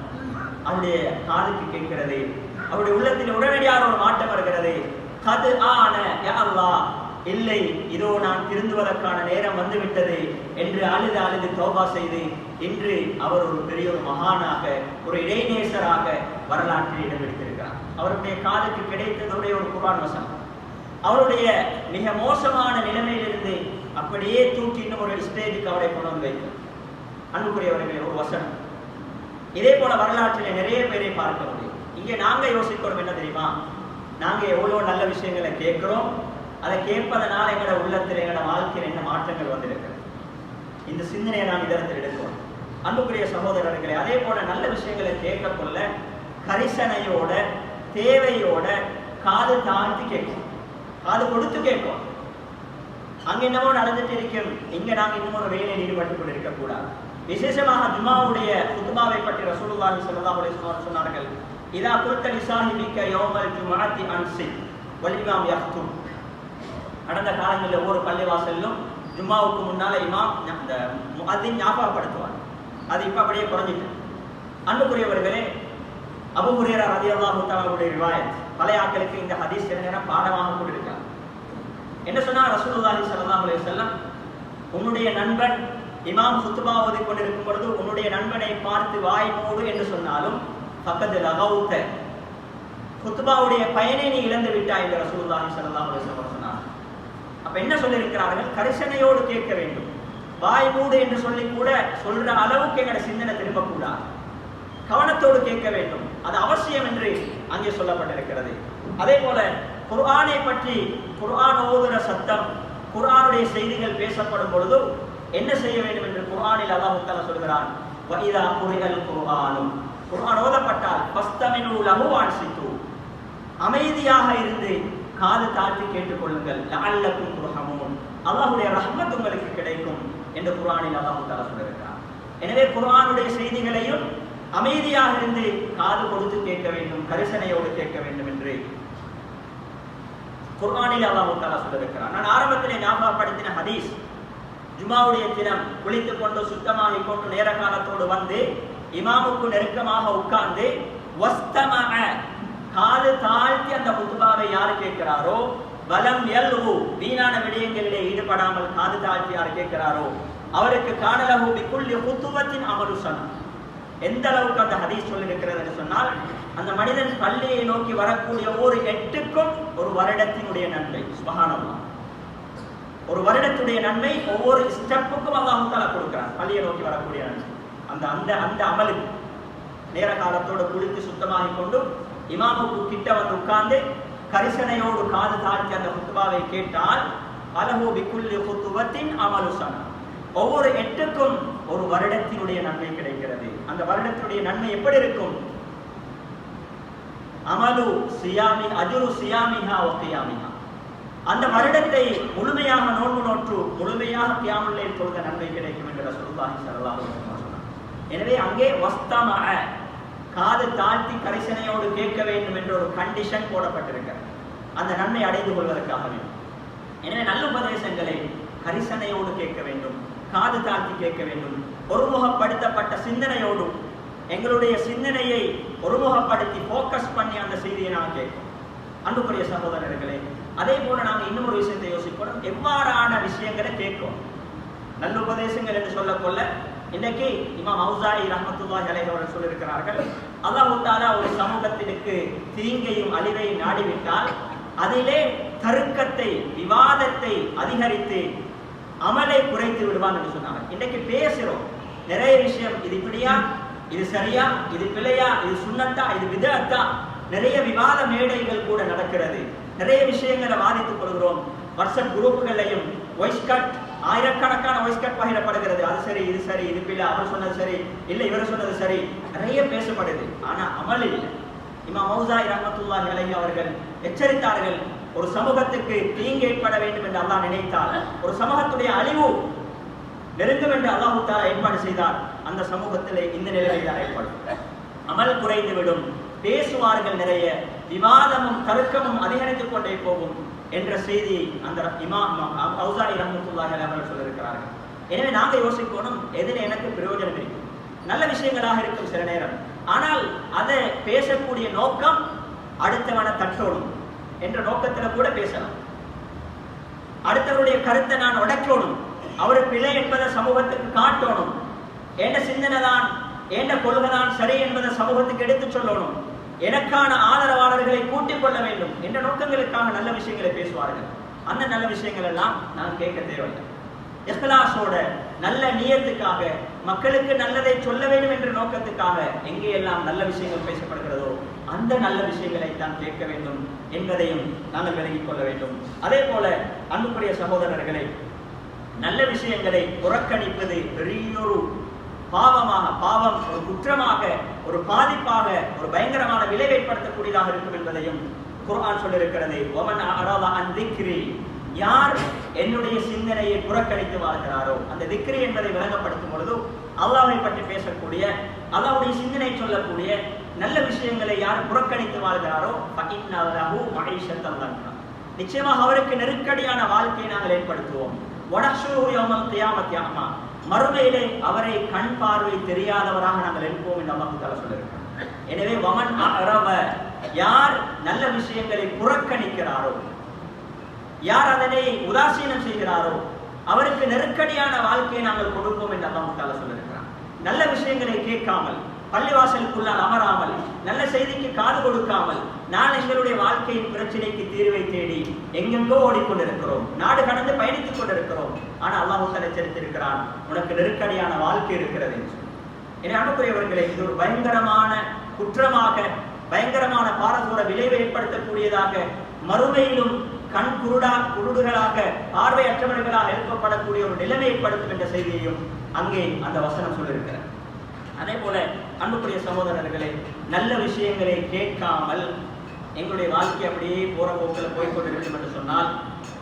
அவருடைய காதுக்கு கேட்கிறது, அவருடைய உள்ளத்தில் உடனடியாக ஒரு மாற்றம் வருகிறது. கது ஆன யா அல்லாஹ், இல்லை இதோ நான் திருந்துவதற்கான நேரம் வந்துவிட்டது என்று அழுது அழுது தௌபா செய்து இன்று அவர் ஒரு பெரிய ஒரு மகானாக, ஒரு இடைநேசராக வரலாற்றில் இடம்பெற்றிருக்கிறார். அவருடைய காதுக்கு கிடைத்ததுடைய ஒரு குர்ஆன் வசனம் அவருடைய மிக மோசமான நிலைமையிலிருந்து அப்படியே தூக்கி இன்னும் ஒரு ஸ்டேஜுக்கு அவரை கொண்டு வந்து வைக்கும். அன்புக்குரியவர்களே, ஒரு வசனம். இதே போல வரலாற்றில் நிறைய பேரை பார்க்க முடியும். இங்கே நாங்க யோசிக்கிறோம் என்ன தெரியுமா, நாங்க எவ்வளவு நல்ல விஷயங்களை கேட்கிறோம், அதை கேட்பதனால எங்களோட உள்ளத்தில் எங்களோட வாழ்க்கையில் என்ன மாற்றங்கள் வந்திருக்கிறது. இந்த சிந்தனையை நாம் இதரத்தில் எடுக்கிறோம். அன்புக்குரிய சகோதரர்களே, அதே போல நல்ல விஷயங்களை கேட்க கொள்ள கரிசனையோட தேவையோட காது தாழ்த்தி கேட்கும், காது கொடுத்து கேட்கும். அங்க என்னவோ நடந்துட்டு இருக்கும், இங்க நாங்க இன்னும் ஒரு வேலையில் ஈடுபட்டு கொண்டு இருக்கக்கூடாது. விசேஷமாக ஜுமாவுடைய குத்பாவை பற்றி ரசூலுல்லாஹி ஸல்லல்லாஹு அலைஹி வஸல்லம் சொன்னார்கள், இதா குல்த லிசாஹிபிக யௌமல் ஜும்ஆத்தி அன்சி வல் இமாம் யக்தும். கடந்த காலங்களில் ஒவ்வொரு பள்ளிவாசலிலும் ஜும்மாவுக்கு முன்னால இமாம் அந்த முஅத்தின் ஞாபகப்படுத்துவார். அது இப்ப அப்படியே குறைஞ்சிட்டு. அன்புக்குரியவர்களே, அபூ ஹுரைரா ரலியல்லாஹு தஆலாவுடைய ரிவாயத், பழைய ஆட்களுக்கு இந்த ஹதீஸ் சில நேரம் பாடமாக கொண்டிருக்காங்க. என்ன சொன்னா, ரசூலுல்லாஹி ஸல்லல்லாஹு அலைஹி வஸல்லம், உன்னுடைய நண்பன் இமாம் குத்பா ஓதி கொண்டிருக்கும் பொழுது உன்னுடைய நண்பனை பார்த்து வாய் மூடு என்று சொன்னாலும் ஃபக்கத் லகவுத, குத்பாவுடைய பயனை நீ இழந்து விட்டாய் என்று ரசூலுல்லாஹி ஸல்லல்லாஹு அலைஹி வஸல்லம் சொன்னார். அப்ப என்ன சொல்லியிருக்கிறார்கள், கரிசனையோடு கேட்க வேண்டும். வாய் மூடு என்று சொல்லி கூட சொல்ற அளவுக்கு எங்களோட சிந்தனை திரும்பக்கூடாது, கவனத்தோடு கேட்க வேண்டும். அது அவசியம் என்று அங்கே சொல்லப்பட்டிருக்கிறது. அதே போல குர்ஆனை பற்றி, குர்ஆன் ஓதுற சத்தம், குர்ஆனுடைய செய்திகள் பேசப்படும் பொழுது என்ன செய்ய வேண்டும் என்று குர்ஆனில் அல்லாஹ் தஆலா சொல்கிறான், வஇதா குரிஅல் குர்ஆனு, குர்ஆன் ஓதப்பட்டால் ஃபஸ்தமினு லஹு வஅன்சிது, அமைதியாக இருந்து காது தாழ்த்தி கேட்டுக்கொள்ளுங்கள், லஅல்லக்கும் துர்ஹமூன், அல்லாஹ்வுடைய ரஹ்மத் உங்களுக்கு கிடைக்கும் என்று குர்ஆனில் அல்லாஹ் தஆலா சொல்கிறார். எனவே குர்ஆனுடைய செய்திகளையும் அமைதியாக இருந்து காது கொடுத்து கேட்க வேண்டும், கரிசனையோடு கேட்க வேண்டும் என்று குர்ஆனில் அல்லாஹ் தஆலா சொல்லியிருக்கிறார். நான் ஆரம்பத்திலே ஞாபகப்படுத்தின ஹதீஸ், ஜுமாவுடைய தினம் குளித்துக் கொண்டு சுத்தமாகிக் கொண்டு நேர காலத்தோடு வந்து இமாமுக்கு நெருக்கமாக உட்கார்ந்து வஸ்தமஅ, காது தாழ்த்தி அந்த குத்பாவை யார் கேட்கிறாரோ, வலம் யல்ஹு, வீணான விடயங்களிலே ஈடுபடாமல் காது தாழ்த்தி யார் கேட்கிறாரோ அவருக்கு கானலஹு பிகுல்லி குத்துவத்தின் அமலு சனா. எந்த அளவுக்கு அந்த ஹதீஸ் சொல்லியிருக்கிறது என்று சொன்னால், அந்த மனிதன் பள்ளியை நோக்கி வரக்கூடிய ஒவ்வொரு எட்டுக்கும் ஒரு வருடத்தினுடைய நன்மை. சுப்ஹானல்லாஹ், ஒரு வருடத்துடைய நன்மை ஒவ்வொரு ஸ்டெப்புக்கும் அல்லாஹ் தஆலா கொடுக்கிறார். பள்ளியை நோக்கி வரக்கூடிய நன்மை அந்த அந்த அந்த அமலுக்கு நேர காலத்தோடு குளித்து சுத்தமாகிக் கொண்டு இமாமுக்கு கிட்ட வந்து உட்கார்ந்து கரிசனையோடு காது தாழ்த்தி அந்த குத்பாவை கேட்டால் அலஹு பிகுல்லி குத்துவத்தின் அமலு சனா, ஒவ்வொரு எட்டுக்கும் ஒரு வருடத்தினுடைய நன்மை கிடைக்கிறது. அந்த வருடத்தினுடைய நன்மை எப்படி இருக்கும்? அமலு சியாமி அஜ்ரு சியாமிஹா வ கியாமிஹா, அந்த வருடத்தை முழுமையாக நோன்பு நோற்று முழுமையாக கியாமுல் லைல் தொழுத நன்மை கிடைக்கும் என்று ரசூலுல்லாஹி ஸல்லல்லாஹு அலைஹி வஸல்லம் சொன்னார். எனவே அங்கே வஸ்தமஅ, காது தாழ்த்தி கரிசனையோடு கேட்க வேண்டும் என்ற ஒரு கண்டிஷன் போடப்பட்டிருக்கிறது, அந்த நன்மை அடைந்து கொள்வதற்காக வேண்டும். எனவே நல்ல உபதேசங்களை கரிசனையோடு கேட்க வேண்டும், காது தாழ்த்தி கேட்க வேண்டும், ஒருமுகப்படுத்தப்பட்ட சிந்தனையோடு எங்களுடைய சிந்தனையை ஒருமுகப்படுத்தி போக்கஸ் பண்ணி அந்த செய்தியை நாம் கேட்போம். அன்புக்குரிய சகோதரர்களே, அதே போல நாங்கள் இன்னும் ஒரு விஷயத்தை யோசிப்போம், எவ்வாறான விஷயங்களை கேட்கும். நல்ல உபதேசங்கள் என்று சொல்லக்கொள்ள இன்னைக்கு இமாம் அவுசாஇ ரஹ்மத்துல்லாஹி அலைஹி அவர்கள் சொல்லியிருக்கிறார்கள், அல்லாஹ் தஆலா ஒரு சமூகத்திற்கு தீங்கையும் அழிவையும் நாடிவிட்டால் அதிலே தர்க்கத்தை விவாதத்தை அதிகரித்து அமலை குறைத்து விடுவான் என்று சொன்னாங்க. இன்னைக்கு பேசுறோம் நிறைய விஷயம், இது இப்படியா, இது சரியா, இது பிழையா, இது சுன்னத்தா, இது விதத்தா, நிறைய விவாத மேடைகள் கூட நடக்கிறது. நிறைய விஷயங்களை வாதித்துக் கொள்கிறோம். வாட்ஸ்அப் குரூப்புகளையும் வாய்ஸ் கட், ஆயிரக்கணக்கான வாய்ஸ் கட் பகிரப்படுகிறது. அது சரி, இது சரி, இது பிள்ளை, அவர் சொன்னது சரி, இல்லை இவர் சொன்னது சரி, நிறைய பேசப்படுது. ஆனா அமல் இல்லை. இமாம் அவுசாஇ ரஹ்மத்துல்லாஹி அலைஹி அவர்கள் எச்சரித்தார்கள், ஒரு சமூகத்துக்கு தீங்கு ஏற்பட வேண்டும் என்று அல்லாஹ் நினைத்தால், ஒரு சமூகத்துடைய அழிவு நெருங்கும் என்று அல்லாஹ் தஆலா ஏற்பாடு செய்தார், அந்த சமூகத்திலே இந்த நிலையில் தான் ஏற்படும். அமல் குறைந்துவிடும், பேசுவார்கள், நிறைய விவாதமும் தர்க்கமும் அதிகரித்துக் கொண்டே போகும் என்ற செய்தி அந்த இமாம் அவுசாஇ ரஹ்மத்துல்லாஹி அலைஹி அவர்கள் சொல்லியிருக்கிறார்கள். எனவே நாங்கள் யோசிக்கணும், எதில் எனக்கு பிரயோஜனம் இருக்கும். நல்ல விஷயங்களாக இருக்கும் சில நேரம், ஆனால் அதை பேசக்கூடிய நோக்கம் அடுத்தவனை தட்டோடும் என்ற நோக்கத்தில் கூட பேசலாம். அடுத்தவருடைய கருத்தை நான் உடைக்கணும், அவர் பிழை என்பதை சமூகத்துக்கு காட்டணும், என்ற சிந்தனை தான் என்ற கொள்கை தான் சரி என்பதை சமூகத்துக்கு எடுத்து சொல்லணும், எனக்கான ஆதரவாளர்களை கூட்டிக் கொள்ள வேண்டும் என்ற நோக்கங்களுக்காக நல்ல விஷயங்களை பேசுவார்கள். அந்த நல்ல விஷயங்கள் எல்லாம் நான் கேட்க தேவையில்லை. இஹ்லாஸோட நல்ல நியத்துக்காக மக்களுக்கு நல்லதை சொல்ல வேண்டும் என்ற நோக்கத்துக்காக எங்கேயெல்லாம் நல்ல விஷயங்கள் பேசப்படுகிறதோ அந்த நல்ல விஷயங்களை தான் கேட்க வேண்டும் என்பதையும் நாங்கள் விலகிக் கொள்ள வேண்டும். அதே போல அன்புக்குரிய சகோதரர்களை, நல்ல விஷயங்களை புறக்கணிப்பது பெரியொரு பாவம், ஒரு குற்றமாக, ஒரு பாதிப்பாக, ஒரு பயங்கரமான விளைவை ஏற்படுத்தக்கூடியதாக இருக்கும் என்பதையும் குர்ஆன் சொல்லியிருக்கிறது. வமன் அராத அன் திக்ரி, யார் என்னுடைய சிந்தனையை புறக்கணித்து வாழ்கிறாரோ, அந்த திக்ரி என்பதை விளங்கப்படுத்தும் பொழுது அல்லாஹ்வை பற்றி பேசக்கூடிய, அல்லாஹ்வுடைய சிந்தனை சொல்லக்கூடிய நல்ல விஷயங்களை யார் புறக்கணித்து வாழ்கிறாரோ ஃபஇன்னலஹு மஈஷத்தன் தன்கா, நிச்சயமாக அவருக்கு நெருக்கடியான வாழ்க்கையை நாங்கள் ஏற்படுத்துவோம். வனஹ்ஷுரு யௌமல் கியாமத்தி அஹ்மா, மறுமையிலே அவரை கண் பார்வை தெரியாதவராக நாங்கள் எழுப்போம் என்று அல்லாஹ் தஆலா சொல்லியிருக்கிறார். எனவே வமன் அரவ, யார் நல்ல விஷயங்களை புறக்கணிக்கிறாரோ, யார் அதனை உதாசீனம் செய்கிறாரோ அவருக்கு நெருக்கடியான வாழ்க்கையை நாங்கள் கொடுப்போம் என்று அல்லாஹ் தஆலா சொல்லியிருக்கிறார். நல்ல விஷயங்களை கேட்காமல், பள்ளிவாசலுக்குள்ளால் அமராமல், நல்ல செய்திக்கு காது கொடுக்காமல், நான் எங்களுடைய வாழ்க்கையின் பிரச்சனைக்கு தீர்வை தேடி எங்கெங்கோ ஓடிக்கொண்டிருக்கிறோம், நாடு கடந்து பயணித்துக் கொண்டிருக்கிறோம். ஆனால் அல்லாஹ் தஆலா எச்சரித்திருக்கிறான், உனக்கு நெருக்கடியான வாழ்க்கை இருக்கிறது என்று. என அனுப்புரியவர்களை, இது ஒரு பயங்கரமான குற்றமாக, பயங்கரமான பாரதூர விளைவை ஏற்படுத்தக்கூடியதாக, மறுமையிலும் கண் குருடுகளாக, பார்வையற்றவர்களாக எழுப்பப்படக்கூடிய ஒரு நிலைமை ஏற்படுத்தும் என்ற செய்தியையும் அங்கே அந்த வசனம் சொல்லியிருக்கிறார். அதே போல அன்புக்குரிய சகோதரர்களே, நல்ல விஷயங்களை கேட்காமல் எங்களுடைய வாழ்க்கை அப்படியே போற போக்கில் போய்கொண்டிருக்கும் என்று சொன்னால்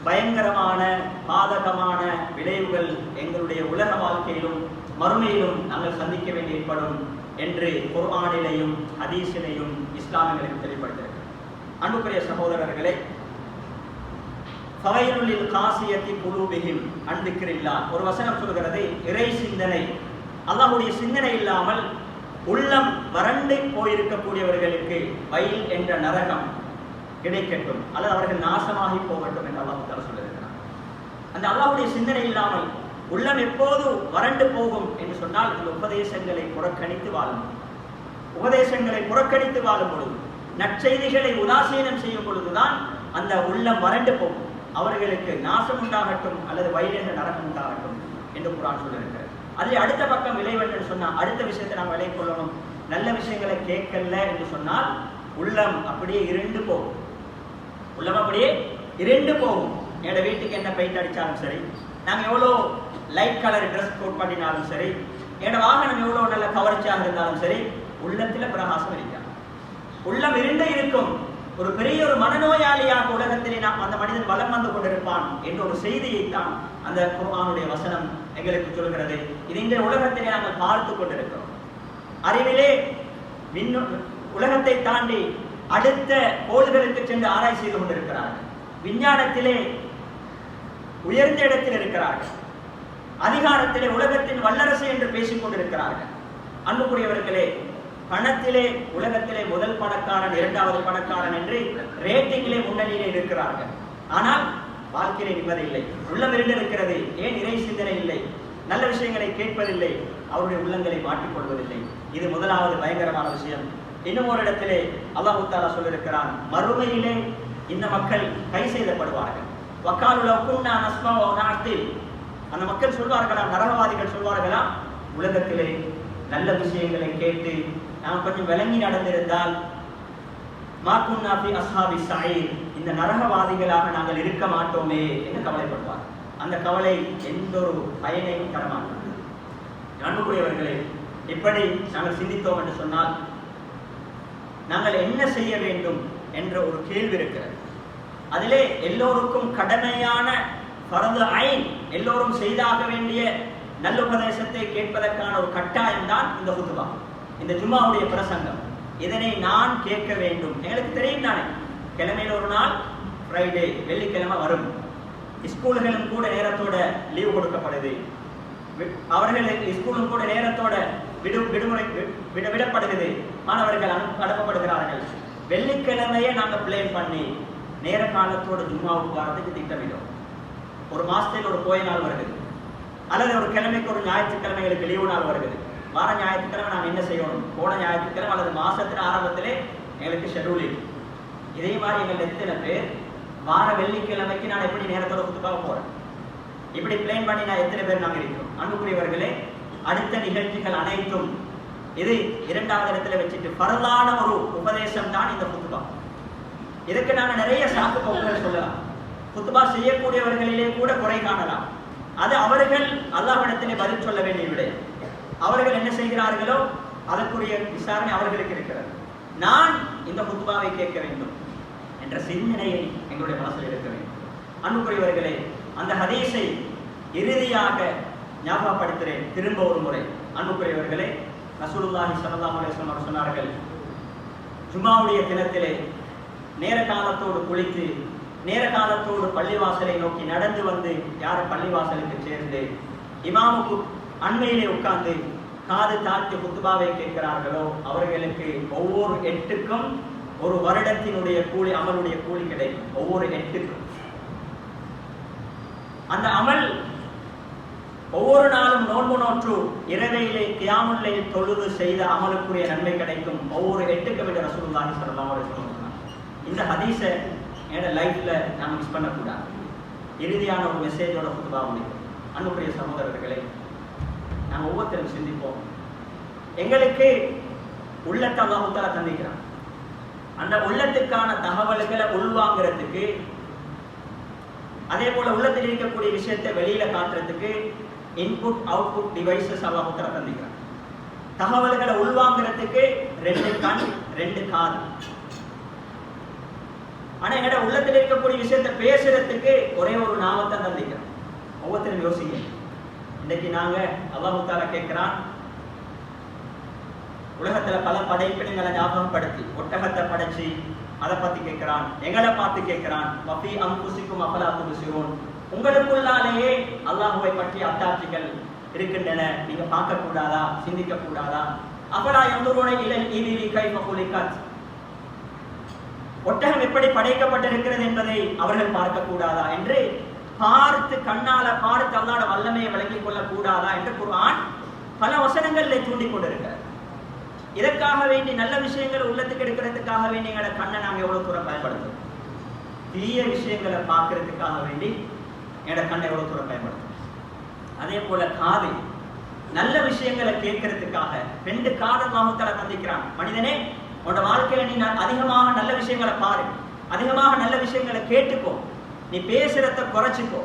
பயங்கரமான பாதகமான விளைவுகள் எங்களுடைய உலக வாழ்க்கையிலும் மறுமையிலும் நாங்கள் சந்திக்க வேண்டி ஏற்படும் என்று குர்ஆனிலேயும் ஹதீஸிலேயும் இஸ்லாமியர்களுக்கு தெளிவுபடுத்தியிருக்கிறது. அன்புக்குரிய சகோதரர்களே, ஃபவைலுல் காசியத்தி குலூபிஹிம் அன் திக்ரில்லாஹ், ஒரு வசனம் சொல்கிறது, இறை சிந்தனை, அல்லாஹ்வுடைய சிந்தனை இல்லாமல் உள்ளம் வறண்டு போயிருக்கக்கூடியவர்களுக்கு வயல் என்ற நரகம் கிடைக்கட்டும், அல்லது அவர்கள் நாசமாகி போகட்டும் என்று அல்லாஹ் தஆலா சொல்லியிருக்கிறார். அந்த அல்லாஹ்வுடைய சிந்தனை இல்லாமல் உள்ளம் எப்போது வறண்டு போகும் என்று சொன்னால், இந்த உபதேசங்களை புறக்கணித்து வாழும், உபதேசங்களை புறக்கணித்து வாழும் பொழுது, நற்செய்திகளை உதாசீனம் செய்யும் பொழுதுதான் அந்த உள்ளம் வறண்டு போகும். அவர்களுக்கு நாசம் உண்டாகட்டும் அல்லது வயல் என்ற நரகம் உண்டாகட்டும் என்று குர்ஆன் சொல்லியிருக்கிறது. அதில் அடுத்த பக்கம் விளைவென்று சொன்னால், அடுத்த விஷயத்தை நாம் விலை கொள்ளணும். நல்ல விஷயங்களை கேட்கல என்று சொன்னால் உள்ளம் அப்படியே இருண்டு போகும். உள்ளம் அப்படியே இருண்டு போகும். என்னோட வீட்டுக்கு என்ன பெயிண்ட் அடித்தாலும் சரி, நாங்கள் எவ்வளோ லைட் கலர் ட்ரெஸ் கோட் பண்ணினாலும் சரி, என்னோட வாகனம் எவ்வளோ நல்ல கவர்ச்சியாக இருந்தாலும் சரி, உள்ளத்தில் பிரகாசம் இருக்காது. உள்ளம் இருண்டே இருக்கும். ஒரு பெரிய ஒரு மனநோயாளியாக உலகத்திலே நாம் அந்த மனிதன் வலம் வந்து கொண்டிருப்பான் என்ற ஒரு செய்தியைத்தான் அந்த குர்ஆனுடைய வசனம் எங்களுக்கு சொல்கிறது. இது இந்த உலகத்திலே நாங்கள் பார்த்து கொண்டிருக்கிறோம். அறிவிலே உலகத்தை தாண்டி அடுத்த கோள்களுக்கு சென்று ஆராய்ச்சி செய்து கொண்டிருக்கிறார்கள். விஞ்ஞானத்திலே உயர்ந்த இடத்தில் இருக்கிறார்கள். அதிகாரத்திலே உலகத்தின் வல்லரசு என்று பேசிக் கொண்டிருக்கிறார்கள். அன்புக்குரியவர்களே, பணத்திலே உலகத்திலே முதல் பணக்காரன், இரண்டாவது பணக்காரன் என்று ரேட்டிங்கிலே முன்னணியிலே இருக்கிறார்கள். ஆனால் வாழ்க்கையிலே நிம்மதி இல்லை, உள்ளம் இருந்திருக்கிறது. ஏன் இறை சிந்தனை இல்லை, நல்ல விஷயங்களை கேட்பதில்லை, அவருடைய உள்ளங்களை மாற்றிக்கொள்வதில்லை. இது முதலாவது பயங்கரமான விஷயம். இன்னும் ஒரு இடத்திலே அல்லாஹ் தஆலா சொல்லியிருக்கிறான், மறுமையிலே இந்த மக்கள் கை செய்யப்படுவார்கள். வக்காலுல குன்னா நஸ்மா வ நஅத்தில், அந்த மக்கள் சொல்வார்களாம், நரகவாதிகள் சொல்வார்களாம், உலகத்திலே நல்ல விஷயங்களை கேட்டு நாம் கொஞ்சம் விளங்கி நடந்திருந்தால் மா குன்னா ஃபி அஸ்ஹாபி ஸஈர், இந்த நரகவாதிகளாக நாங்கள் இருக்க மாட்டோமே என்று கவலைப்படுவார். அந்த கவலை எந்த ஒரு பயனையும் தரமாட்டோம். அன்புக்குரியவர்களே, இப்படி நாங்கள் சிந்தித்தோம் என்று சொன்னால் நாங்கள் என்ன செய்ய வேண்டும் என்ற ஒரு கேள்வி இருக்கிறது. அதிலே எல்லோருக்கும் கடமையான ஃபர்து ஐன், எல்லோரும் செய்தாக வேண்டிய நல்லுபதேசத்தை கேட்பதற்கான ஒரு கட்டாயம் தான் இந்த ஹுத்பா, இந்த ஜும்மாவுடைய பிரசங்கம். இதனை நான் கேட்க வேண்டும். எங்களுக்கு தெரியும் தானே, கிழமையில் ஒரு நாள் ஃப்ரைடே, வெள்ளிக்கிழமை வரும். ஸ்கூல்களும் கூட நேரத்தோட லீவ் கொடுக்கப்படுது. அவர்கள் ஸ்கூலும் கூட நேரத்தோட விடப்படுகிறது, மாணவர்கள் அனுப்பப்படுகிறார்கள். வெள்ளிக்கிழமையே நாங்கள் பிளான் பண்ணி நேர காலத்தோடு ஜும்மாவுக்கு வரதுக்கு திட்டமிடும். ஒரு மாசத்தில் ஒரு போய் நாள் வருகிறது, அல்லது ஒரு கிழமைக்கு ஒரு ஞாயிற்றுக்கிழமைகளுக்கு லீவு நாள் வருகிறது. வார ஞாயிற்றுக்கிழமை நாங்கள் என்ன செய்யணும்? போன ஞாயிற்றுக்கிழமை அல்லது மாசத்தின் ஆரம்பத்திலே எங்களுக்கு ஷெட்யூல் இருக்கு. இதே மாதிரி எங்கள் எத்தனை பேர் வார வெள்ளிக்கிழமைக்கு நான் எப்படி நேரத்தோட குத்துக்காக போறேன், இப்படி பிளான் பண்ணி நான் எத்தனை பேர் நாங்கள் இருக்கிறோம்? அன்புக்குரியவர்களே, அடுத்த நிகழ்ச்சிகள் அனைத்தும் இது இரண்டாவது இடத்துல வச்சுட்டு பரலான ஒரு உபதேசம் தான் இந்த குத்துபா. இதுக்கு நாங்கள் நிறைய சாக்கு போக்குகள் சொல்லலாம். குத்துபா செய்யக்கூடியவர்களிலே கூட குறை காணலாம். அது அவர்கள் அல்லாஹ்விடத்திலே பதில் சொல்ல வேண்டிய விடயம். அவர்கள் என்ன செய்கிறார்களோ அதற்குரிய விசாரணை அவர்களுக்கு இருக்கிறது. நான் இந்த குத்துபாவை கேட்க வேண்டும் என்ற சிந்தனையை எங்களுடைய மனசில் இருக்க வேண்டும். அன்புக்குரியவர்களே, அந்த ஹதீஸை இறுதியாக ஞாபகப்படுத்துகிறேன் திரும்ப ஒரு முறை. அன்புக்குரியவர்களே, ரசூலுல்லாஹி ஸல்லல்லாஹு அலைஹி வஸல்லம் அவர்கள் சொன்னார்கள், ஜும்ஆவுடைய தினத்திலே நேர காலத்தோடு குளித்து நேர காலத்தோடு பள்ளிவாசலை நோக்கி நடந்து வந்து யார் பள்ளிவாசலுக்கு சேர்ந்து இமாமுக்கு அண்மையிலே உட்கார்ந்து காது தாழ்த்தி குத்துபாவை கேட்கிறார்களோ அவர்களுக்கு ஒவ்வொரு 8க்கும் ஒரு வருடத்தினுடைய கூலி, அமலுடைய கூலி கிடைக்கும். ஒவ்வொரு 8க்கும் அந்த அமல் ஒவ்வொரு நாளும் நோன்பு நோற்று இரவையிலே கியாமுல் லைல் தொழுது செய்த அமலுக்குரிய நன்மை கிடைக்கும். ஒவ்வொரு 8க்கும் என்று ரசூலுல்லாஹி ஸல்லல்லாஹு அலைஹி வஸல்லம் சொன்னார். இந்த ஹதீஸை என்னோட லைஃப்ல நாம மிஸ் பண்ணக்கூடாது. இறுதியான ஒரு மெசேஜோட குத்துபா முடியும். அன்புக்குரிய சகோதரர்களே, நாம ஒவ்வொருத்தரும் சிந்திப்போம். எங்களுக்கு உள்ளத்தை அல்லாஹ் தஆலா தந்திக்கிறான். அந்த உள்ளத்துக்கான தகவல்களை உள்வாங்கிறதுக்கு, அதே போல உள்ளத்தில் இருக்கக்கூடிய விஷயத்தை வெளியில காட்டுறதுக்கு இன்புட் அவுட்புட் டிவைசஸ் அல்லாஹ் தஆலா தந்திக்கிறான். தகவல்களை உள்வாங்கிறதுக்கு 2 கண் 2 காது. ஆனா எங்கட உள்ளத்தில் இருக்கக்கூடிய விஷயத்தை பேசுறதுக்கு ஒரே ஒரு நாமத்தை தந்திக்கிறான். ஒவ்வொருத்தரும் யோசிங்க. இன்னைக்கு நாங்க அல்லாஹ் தஆலா கேட்கிறான், உலகத்துல பல படைப்பினங்களை ஞாபகப்படுத்தி ஒட்டகத்தை படைச்சு அதை பத்தி கேட்கிறான். எங்களை பார்த்து கேட்கிறான், வஃபி அன்ஃபுசிக்கும் அஃபலா துப்சிரூன், உங்களுக்குள்ளாலேயே அல்லாஹ்வை பற்றி அத்தாட்சிகள் இருக்கின்றன, நீங்க பார்க்க கூடாதா, சிந்திக்க கூடாதா? அஃபலா யன்துரூன இலல் இபிலி கைஃப குலிகத், ஒட்டகம் எப்படி படைக்கப்பட்டிருக்கிறது என்பதை அவர்கள் பார்க்க கூடாதா என்று பார்த்து, கண்ணால பார்த்து அல்லாஹ்வுடைய வல்லமையை விளங்கிக் கொள்ள கூடாதா என்று குர்ஆன் பல வசனங்களில் தூண்டிக் கொண்டிருக்கிறது. இதற்காக வேண்டி நல்ல விஷயங்களை உள்ளத்துக்கு எடுக்கிறதுக்காக வேண்டி எங்களோட கண்ணை நாங்கள் எவ்வளவு தூரம் பயன்படுத்தும், தீய விஷயங்களை பார்க்கறதுக்காக வேண்டி என்னோட கண்ணை எவ்வளவு தூரம் பயன்படுத்தும். அதே போல காது, நல்ல விஷயங்களை கேட்கறதுக்காக 2 காது அல்லாஹ் தஆலா தந்திக்கிறான். மனிதனே, உன்னோட வாழ்க்கையில நீ அதிகமாக நல்ல விஷயங்களை பாரு, அதிகமாக நல்ல விஷயங்களை கேட்டுக்கோ, நீ பேசுறத குறைச்சிக்கோ.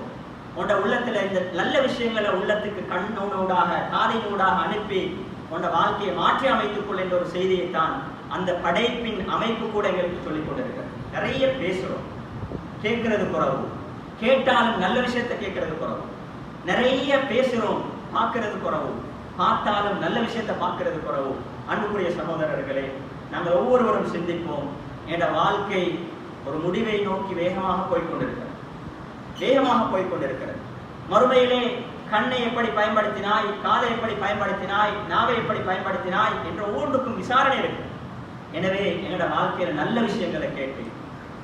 உன்னோட உள்ளத்துல இந்த நல்ல விஷயங்களை உள்ளத்துக்கு கண்ணோடாக காதினூடாக அனுப்பி உன்னோட வாழ்க்கையை மாற்றி அமைத்துக் கொள்ள என்ற ஒரு செய்தியைத்தான் அந்த படைப்பின் அமைப்பு கூட எங்களுக்கு சொல்லிக் கொண்டிருக்கிறது. நிறைய பேசுறோம், கேட்கறது குறவு, கேட்டாலும் நல்ல விஷயத்தை கேட்கறது குறவு. நிறைய பேசுறோம், பார்க்கறது குறவு, பார்த்தாலும் நல்ல விஷயத்தை பார்க்கறது குறவு. அன்புக்குரிய சகோதரர்களே, நாங்கள் ஒவ்வொருவரும் சிந்திப்போம். என்னோட வாழ்க்கை ஒரு முடிவை நோக்கி வேகமாக போய்கொண்டிருக்கிறது, வேகமாக போய்கொண்டிருக்கிறது. மறுமையிலே கண்ணை எப்படி பயன்படுத்தினாய், காதை எப்படி பயன்படுத்தினாய், நாவை எப்படி பயன்படுத்தினாய் என்ற ஒவ்வொன்றுக்கும் விசாரணை இருக்கு. எனவே என்னோட வாழ்க்கையில நல்ல விஷயங்களை கேட்டு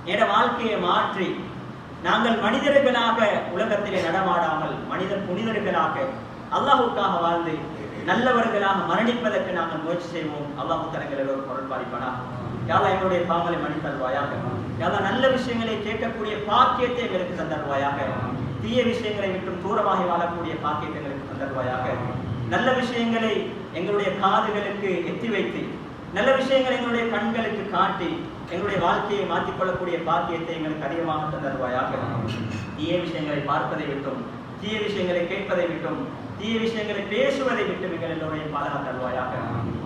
என்னோட வாழ்க்கையை மாற்றி நாங்கள் மனிதர்களாக உலகத்திலே நடமாடாமல் மனிதர் புனிதர்களாக அல்லாஹ்வுக்காக வாழ்ந்து நல்லவர்களாக மரணிப்பதற்கு நாங்கள் முயற்சி செய்வோம். அல்லாஹ் தஆலா ஒரு பொருள் பாலிப்பானா. யா அல்லாஹ் எங்களுடைய பாவங்களை மன்னித்தருள்வாயாக. யா அல்லாஹ் நல்ல விஷயங்களை கேட்கக்கூடிய பாக்கியத்தை எங்களுக்கு தந்தருள்வாயாக. தீய விஷயங்களை விட்டும் தூரமாகி வாழக்கூடிய பாக்கியத்தை எங்களுக்கு தந்தருள்வாயாக. நல்ல விஷயங்களை எங்களுடைய காதுகளுக்கு எத்தி வைத்து, நல்ல விஷயங்களை எங்களுடைய கண்களுக்கு காட்டி எங்களுடைய வாழ்க்கையை மாற்றிக்கொள்ளக்கூடிய பாக்கியத்தை எங்களுக்கு அதிகமாக தந்தருள்வாயாக. தீய விஷயங்களை பார்ப்பதை விட்டும், தீய விஷயங்களை கேட்பதை விட்டும், தீய விஷயங்களை பேசுவதை விட்டும் எங்கள் எல்லோரையும் பாதுகாத்தருள்வாயாக.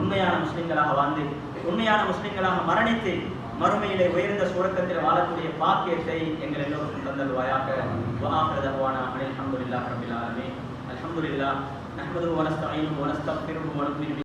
உண்மையான முஸ்லிம்களாக வாழ்ந்து உண்மையான முஸ்லிம்களாக மரணித்து மறுமையிலே உயர்ந்த சுவர்க்கத்தில் வாழக்கூடிய பாக்கியத்தை எங்கள் எல்லோருக்கும் தந்தருள்வாயாக. வஆகிரு தஅவானா அல்ஹம்துலில்லாஹி ரப்பில் ஆலமீன். அல்ஹம்துலில்லாஹ் நஹ்மதுஹு வ நஸ்தஈனுஹு வ நஸ்தக்ஃபிருஹு வ நு'மினு